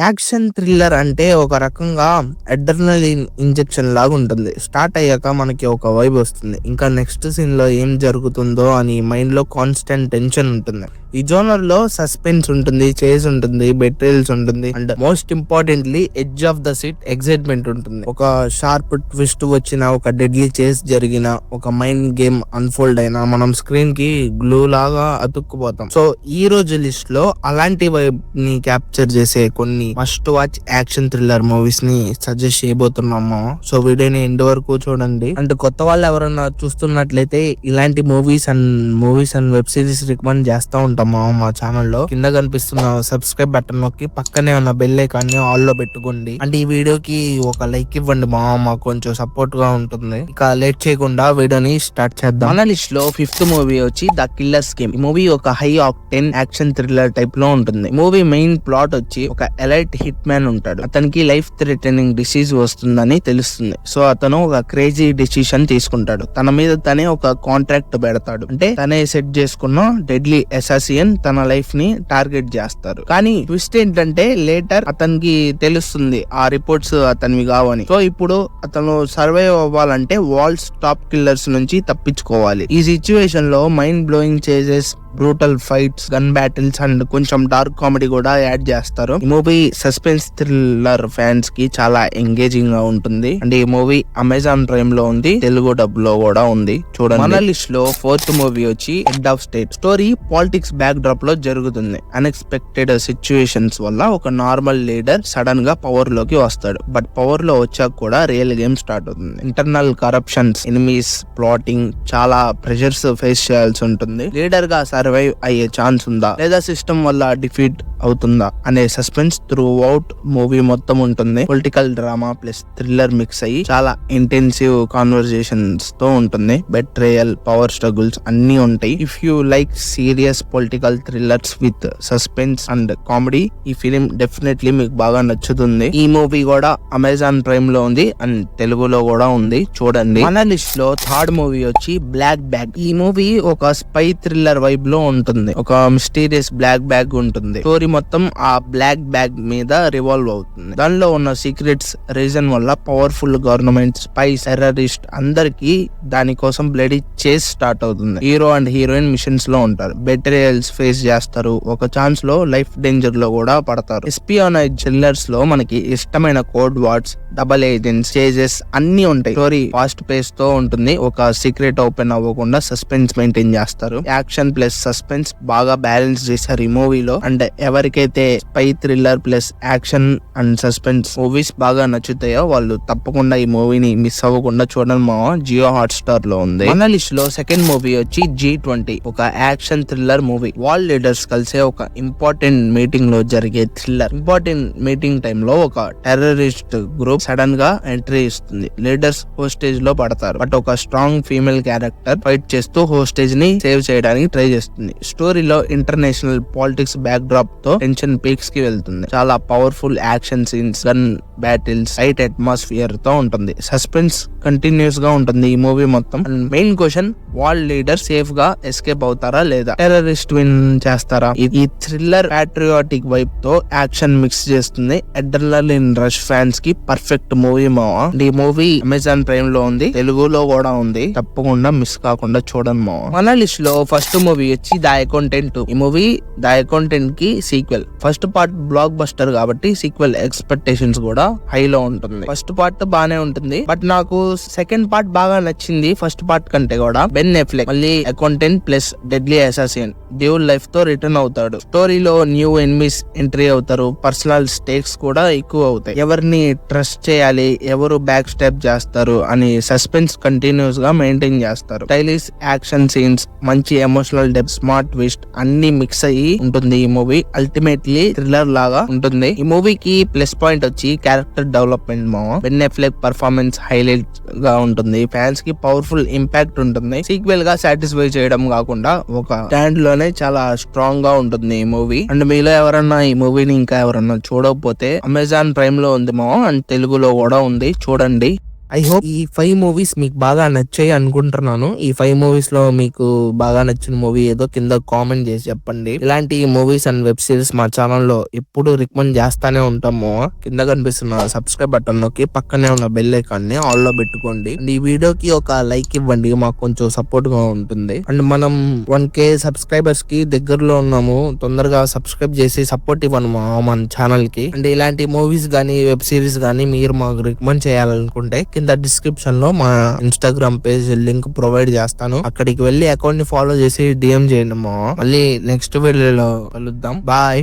Action thriller అంటే ఒక రకంగా అడ్రినలిన్ ఇంజెక్షన్ లాగా ఉంటుంది. స్టార్ట్ అయ్యాక మనకి ఒక వైబ్ వస్తుంది. ఇంకా నెక్స్ట్ సీన్ లో ఏం జరుగుతుందో అని మైండ్ లో కాన్స్టెంట్ టెన్షన్ ఉంటుంది. ఈ జోనర్ లో సస్పెన్స్ ఉంటుంది, చేజ్ ఉంటుంది, బెట్రేల్స్ ఉంటుంది, and most importantly edge of the seat excitement ఉంటుంది. ఒక షార్ప్ ట్విస్ట్ వచ్చిన, ఒక డెడ్లీ చేజ్ జరిగిన, ఒక మైండ్ గేమ్ అన్ఫోల్డ్ అయినా మనం స్క్రీన్ కి గ్లూ లాగా అతుక్కుపోతాం. సో ఈ రోజు లిస్ట్ లో అలాంటి వైబ్ ని క్యాప్చర్ చేసే కొన్ని must watch action thriller movies ని సజెస్ట్ చేయబోతున్నాము. సో వీడియోని ఎండ్ వరకు చూడండి. అండ్ కొత్త వాళ్ళు ఎవరైనా చూస్తున్నట్లయితే ఇలాంటి movies and web series recommend చేస్తూ ఉంటాము మా ఛానల్లో. కింద కనిపిస్తున్న సబ్స్క్రైబ్ బటన్ నొక్కి పక్కనే ఉన్న బెల్ ఐకాన్ ని ఆల్ లో పెట్టుకోండి. అండ్ ఈ వీడియోకి ఒక లైక్ ఇవ్వండి మాకు కొంచెం సపోర్ట్ గా ఉంటుంది. ఇక లేట్ చేయకుండా వీడియోని స్టార్ట్ చేద్దాం. మన లిస్ట్ లో 5th మూవీ వచ్చి ద కిల్లర్ స్కీమ్. ఈ మూవీ ఒక high octane action thriller type లో ఉంటుంది. మూవీ మెయిన్ ప్లాట్ వచ్చి ఒక ఎలైట్ హిట్ మ్యాన్ ఉంటాడు. అతనికి లైఫ్ థ్రెటనింగ్ డిసీజ్ వస్తుందని తెలుస్తుంది. సో అతను ఒక క్రేజీ డిసిషన్ తీసుకుంటాడు. తన మీద తనే ఒక కాంట్రాక్ట్ పెడతాడు. అంటే తనే సెట్ చేసుకున్న డెడ్లీ అసాసియన్ తన లైఫ్ ని టార్గెట్ చేస్తారు. కానీ ట్విస్ట్ ఏంటంటే లేటర్ అతనికి తెలుస్తుంది ఆ రిపోర్ట్స్ అతనివి కావని. సో ఇప్పుడు అతను సర్వైవ్ అవ్వాలంటే వాల్స్ టాప్ కిల్లర్స్ నుంచి తప్పించుకోవాలి. ఈ సిచ్యువేషన్ లో mind blowing chases, brutal fights, gun battles and కొంచెం డార్క్ కామెడీ కూడా యాడ్ చేస్తారు. ఈ మూవీ సస్పెన్స్ థ్రిల్లర్ ఫ్యాన్స్ కి చాలా ఎంగేజింగ్ గా ఉంటుంది. అండ్ ఈ మూవీ అమెజాన్ ప్రైమ్ లో ఉంది, తెలుగు డబ్ లో కూడా ఉంది, చూడండి. మన లిస్ట్ లో 4th మూవీ వచ్చి head of state. Story politics back drop లో జరుగుతుంది. అన్ఎక్స్పెక్టెడ్ సిచ్యువేషన్స్ వల్ల ఒక నార్మల్ లీడర్ సడన్ గా పవర్ లోకి వస్తాడు. బట్ పవర్ లో వచ్చాక కూడా రియల్ గేమ్ స్టార్ట్ అవుతుంది. ఇంటర్నల్ కరప్షన్స్, ఎనిమీస్, ప్లాటింగ్, చాలా ప్రెషర్స్ ఫేస్ చేయాల్సి ఉంటుంది. లీడర్ గా సర్వైవ్ అయ్యే ఛాన్స్ ఉందా లేదా సిస్టమ్ వల్ల డిఫీట్ అవుతుందా అనే సస్పెన్స్ త్రూ అవుట్ మూవీ మొత్తం ఉంటుంది. Political drama plus thriller mix అయ్యి చాలా ఇంటెన్సివ్ కాన్వర్సేషన్స్ తో ఉంటుంది. బెట్రేయల్, పవర్ స్ట్రగుల్స్ అన్ని ఉంటాయి. If you like serious political thrillers with suspense and comedy, ఈ ఫిలిం డెఫినెట్లీ మీకు బాగా నచ్చుతుంది. ఈ మూవీ కూడా అమెజాన్ ప్రైమ్ లో ఉంది అండ్ తెలుగులో కూడా ఉంది, చూడండి. మన లిస్ట్ లో 3rd మూవీ వచ్చి బ్లాక్ బ్యాగ్. ఈ మూవీ ఒక స్పై థ్రిల్లర్ వైబ్ లో ఉంటుంది. ఒక మిస్టీరియస్ బ్లాక్ బ్యాగ్ ఉంటుంది. స్టోరీ మొత్తం ఆ బ్లాక్ బ్యాగ్ మీద రివాల్వ్ అవుతుంది. దానిలో ఉన్న సీక్రెట్స్ రీజన్ వల్ల పవర్ఫుల్ గవర్నమెంట్, స్పైస్, టెర్రరిస్ట్ అందరికి దానికోసం బ్లడీ చేస్ స్టార్ట్ అవుతుంది. హీరో అండ్ హీరోయిన్ మిషన్స్ లో ఉంటారు. బెట్రేయల్స్ ఫేస్ చేస్తారు. ఒక ఛాన్స్ లో లైఫ్ డేంజర్ లో కూడా పడతారు. ఎస్పియోనేజ్ థ్రిల్లర్స్ లో మనకి ఇష్టమైన code words, double agents, chases అన్ని ఉంటాయి. స్టోరీ ఫాస్ట్ పేస్ తో ఉంటుంది. ఒక సీక్రెట్ ఓపెన్ అవ్వకుండా సస్పెన్స్ మెయింటైన్ చేస్తారు. యాక్షన్ ప్లస్ సస్పెన్స్ బాగా బ్యాలెన్స్ చేశారు ఈ మూవీలో. అండ్ ఎవరికైతే spy thriller plus action and suspense movies బాగా నచ్చుతాయో వాళ్ళు తప్పకుండా ఈ మూవీని మిస్ అవ్వకుండా చూడండి. మా జియో హాట్ స్టార్ లో ఉంది. మన లిస్ట్ లో 2nd మూవీ వచ్చి G20. ఒక action thriller movie. Wall leaders కలిసే ఒక ఇంపార్టెంట్ మీటింగ్ లో జరిగే థ్రిల్లర్. ఇంపార్టెంట్ మీటింగ్ టైమ్ లో ఒక టెర్రరిస్ట్ గ్రూప్ సడన్ గా ఎంట్రీ ఇస్తుంది. లీడర్స్ హోస్టేజ్ లో పడతారు. బట్ ఒక స్ట్రాంగ్ ఫీమేల్ క్యారెక్టర్ ఫైట్ చేస్తూ హోస్టేజ్ ని సేవ్ చేయడానికి ట్రై చేస్తుంది. స్టోరీలో ఇంటర్నేషనల్ పాలిటిక్స్ బ్యాక్ డ్రాప్ తో టెన్షన్ పీక్స్ కి వెళ్తుంది. చాలా powerful action scenes, gun battles, tight atmosphere తో ఉంటుంది. సస్పెన్స్ కంటిన్యూస్ గా ఉంటుంది ఈ మూవీ మొత్తం. And main question, wall leader safe గా ఎస్కేప్ అవుతారా లేదా టెర్రరిస్ట్ విన్ చేస్తారా? ఈ థ్రిల్లర్ ప్యాట్రియాటిక్ వైబ్ తో యాక్షన్ మిక్స్ చేస్తుంది. అడ్రినలిన్ రష్ ఫ్యాన్స్ కి పర్ఫెక్ట్ మూవీ మావా. ఈ మూవీ అమెజాన్ ప్రైమ్ లో ఉంది, తెలుగులో కూడా ఉంది, తప్పకుండా మిస్ కాకుండా చూడండి మావా. మన లిస్ట్ లో 1st మూవీ వచ్చి ద అకౌంటెంట్ 2. ఈ మూవీ ద అకౌంటెంట్ కి sequel. First part block buster కాబట్టి సీక్వెల్ ఎక్స్పెక్టేషన్స్ కూడా హై లో ఉంటుంది. ఫస్ట్ పార్ట్ బానే ఉంటుంది, బట్ నాకు సెకండ్ పార్ట్ బాగా నచ్చింది ఫస్ట్ పార్ట్ కంటే కూడా. బెన్ ఎఫ్లెక్ మళ్ళీ accountant plus deadly assassin dual life తో రిటర్న్ అవుతాడు. స్టోరీలో న్యూ ఎనిమీస్ ఎంట్రీ అవుతారు. పర్సనల్ స్టేక్స్ కూడా ఎక్కువ అవుతాయి. ఎవరిని ట్రస్ట్ చేయాలి, ఎవరు బ్యాక్ స్టెప్ చేస్తారు అని సస్పెన్స్ కంటిన్యూస్ గా మెయింటైన్ చేస్తారు. స్టైలిష్ యాక్షన్ సీన్స్, మంచి ఎమోషనల్ డెప్త్, స్మార్ట్ ట్విస్ట్ అన్ని మిక్స్ అయ్యి ఉంటుంది ఈ మూవీ. అల్టిమేట్లీ థ్రిల్లర్ లాగా ఉంటుంది. ఈ మూవీకి ప్లస్ పాయింట్ వచ్చి క్యారెక్టర్ డెవలప్మెంట్ మావా. బెన్ ఎఫ్లెక్ పర్ఫార్మెన్స్ హైలైట్ గా ఉంటుంది. ఫ్యాన్స్ కి పవర్ఫుల్ ఇంపాక్ట్ ఉంటుంది. సీక్వెల్ గా సాటిస్ఫై చేయడం కాకుండా ఒక స్టాండ్ లోనే చాలా స్ట్రాంగ్ గా ఉంటుంది ఈ మూవీ. అండ్ మీలో ఎవరన్నా ఈ మూవీని ఇంకా ఎవరన్నా చూడకపోతే అమెజాన్ ప్రైమ్ లో ఉంది మావా, అండ్ తెలుగులో కూడా ఉంది, చూడండి. ఐ హోప్ ఈ 5 మూవీస్ మీకు బాగా నచ్చాయి అనుకుంటున్నాను. ఈ 5 మూవీస్ లో మీకు బాగా నచ్చిన మూవీ ఏదో కింద కామెంట్ చేసి చెప్పండి. ఇలాంటి మూవీస్ అండ్ వెబ్ సిరీస్ మా ఛానల్ లో ఎప్పుడు రికమెండ్ చేస్తానే ఉంటాము. కింద కనిపిస్తున్న సబ్స్క్రైబ్ బటన్ నొక్కి పక్కనే ఉన్న బెల్ ఐకాన్ ని ఆల్ లో పెట్టుకోండి. అండ్ ఈ వీడియోకి ఒక లైక్ ఇవ్వండి, మాకు కొంచెం సపోర్ట్ గా ఉంటుంది. అండ్ మనం 1K సబ్స్క్రైబర్స్ కి దగ్గరలో ఉన్నాము. తొందరగా సబ్స్క్రైబ్ చేసి సపోర్ట్ ఇవ్వండి మన ఛానల్ కి. అండ్ ఇలాంటి మూవీస్ గానీ వెబ్ సిరీస్ గానీ మీరు మాకు రికమెండ్ చేయాలనుకుంటే కింద డిస్క్రిప్షన్ లో మా ఇన్స్టాగ్రామ్ పేజ్ లింక్ ప్రొవైడ్ చేస్తాను. అక్కడికి వెళ్ళి అకౌంట్ ని ఫాలో చేసి DM చేయండి. మళ్ళీ నెక్స్ట్ వీడియోలో కలుద్దాం. బాయ్.